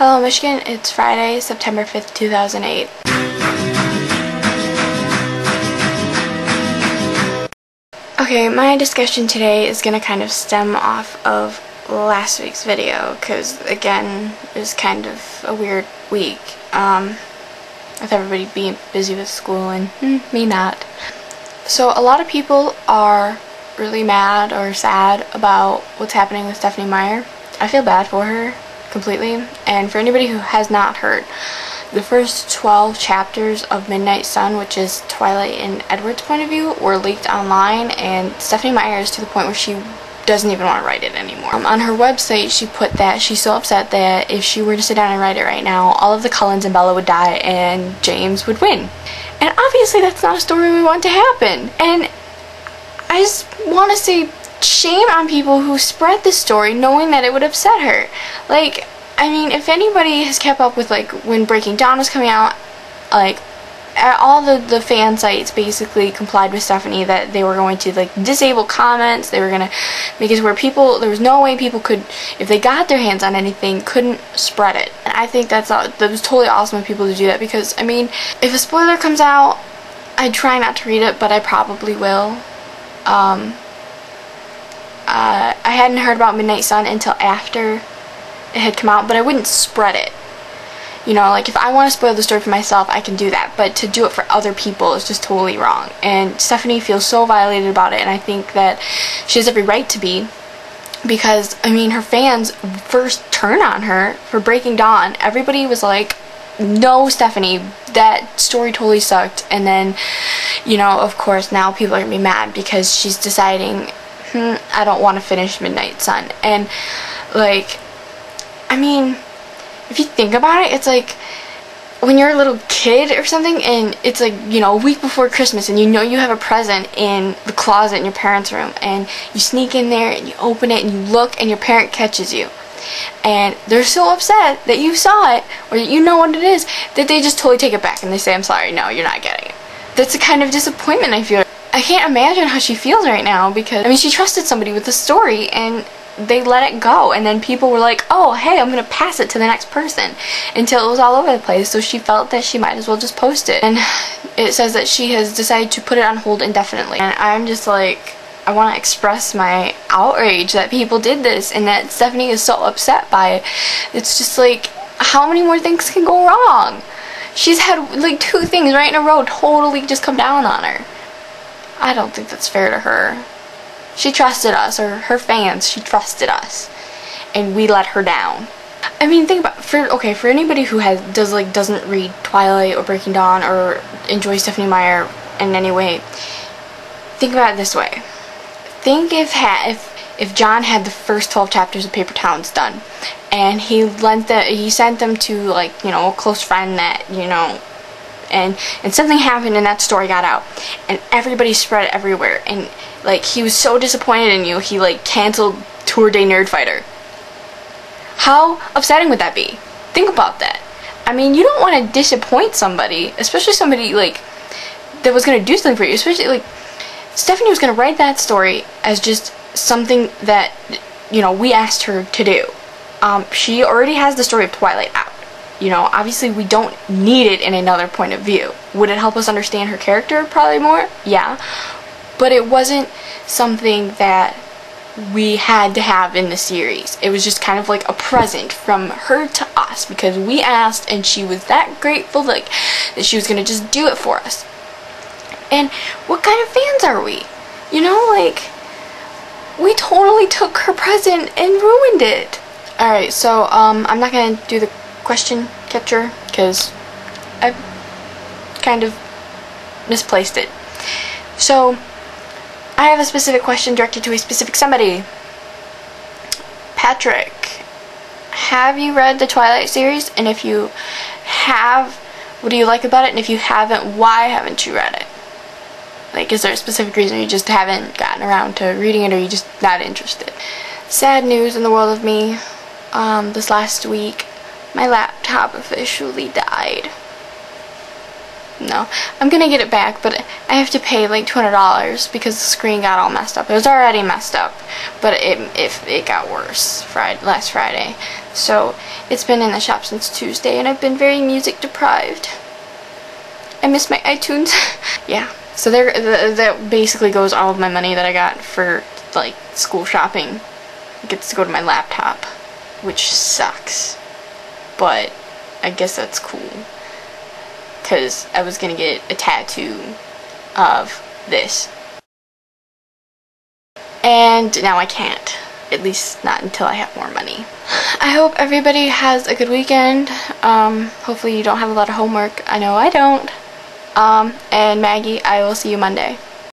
Hello Michigan, it's Friday, September 5th, 2008. Okay, my discussion today is going to kind of stem off of last week's video, because again, it was kind of a weird week, with everybody being busy with school and me not. So a lot of people are really mad or sad about what's happening with Stephenie Meyer. I feel bad for her completely, and for anybody who has not heard, the first 12 chapters of Midnight Sun, which is Twilight and Edward's point of view, were leaked online, and Stephenie Meyer is to the point where she doesn't even want to write it anymore. On her website, she put that she's so upset that if she were to sit down and write it right now, all of the Cullens and Bella would die and James would win. And obviously that's not a story we want to happen. And I just want to say shame on people who spread this story knowing that it would upset her. Like, I mean, if anybody has kept up with, like, when Breaking Dawn was coming out, like, all the fan sites basically complied with Stephenie that they were going to, like, disable comments. They were going to make it where people, there was no way people could, if they got their hands on anything, couldn't spread it. And I think that was totally awesome of people to do that, because, I mean, if a spoiler comes out, I try not to read it, but I probably will. I hadn't heard about Midnight Sun until after it had come out, but I wouldn't spread it. You know, like, if I want to spoil the story for myself, I can do that, but to do it for other people is just totally wrong. And Stephenie feels so violated about it, and I think that she has every right to be, because, I mean, her fans first turned on her for Breaking Dawn. Everybody was like, no, Stephenie, that story totally sucked. And then, you know, of course, now people are going to be mad because she's deciding, I don't want to finish Midnight Sun. And, like, I mean, if you think about it, it's like when you're a little kid or something, and it's like, you know, a week before Christmas, and you know you have a present in the closet in your parents' room, and you sneak in there and you open it and you look and your parent catches you. And they're so upset that you saw it, or that you know what it is, that they just totally take it back and they say, I'm sorry, no, you're not getting it. That's the kind of disappointment I feel. I can't imagine how she feels right now, because, I mean, she trusted somebody with the story, and they let it go, and then people were like, oh, hey, I'm gonna pass it to the next person, until it was all over the place. So she felt that she might as well just post it, and it says that she has decided to put it on hold indefinitely. And I'm just like, I want to express my outrage that people did this, and that Stephenie is so upset by it. It's just like, how many more things can go wrong? She's had like 2 things right in a row totally just come down on her. I don't think that's fair to her. She trusted us, or her fans, she trusted us, and we let her down. I mean, think about, for anybody who doesn't read Twilight or Breaking Dawn or enjoy Stephenie Meyer in any way, think about it this way. Think if John had the first 12 chapters of Paper Towns done, and he sent them to, like, you know, a close friend that, you know, and something happened and that story got out, and everybody spread it everywhere, and, like, he was so disappointed in you, he, like, canceled Tour de Nerdfighter. How upsetting would that be? Think about that. I mean, you don't want to disappoint somebody, especially somebody, like, that was going to do something for you, especially, like, Stephenie was going to write that story as just something that, you know, we asked her to do. She already has the story of Twilight out. You know, obviously we don't need it in another point of view. Would it help us understand her character probably more? Yeah. But it wasn't something that we had to have in the series. It was just kind of like a present from her to us, because we asked, and she was that grateful, like, that she was going to just do it for us. And what kind of fans are we? You know, like, we totally took her present and ruined it. Alright, so, I'm not going to do the question catcher, because I've kind of misplaced it. So, I have a specific question directed to a specific somebody. Patrick, have you read the Twilight series? And if you have, what do you like about it? And if you haven't, why haven't you read it? Like, is there a specific reason you just haven't gotten around to reading it, or you just not interested? Sad news in the world of me. This last week, my laptop officially died. no. I'm gonna get it back, but I have to pay like $200 because the screen got all messed up. It was already messed up, but it got worse last Friday. So it's been in the shop since Tuesday, and I've been very music deprived. I miss my iTunes. Yeah. So that basically goes all of my money that I got for like school shopping. It gets to go to my laptop, which sucks. But I guess that's cool. Because I was going to get a tattoo of this. And now I can't. At least not until I have more money. I hope everybody has a good weekend. Hopefully you don't have a lot of homework. I know I don't. And Maggie, I will see you Monday.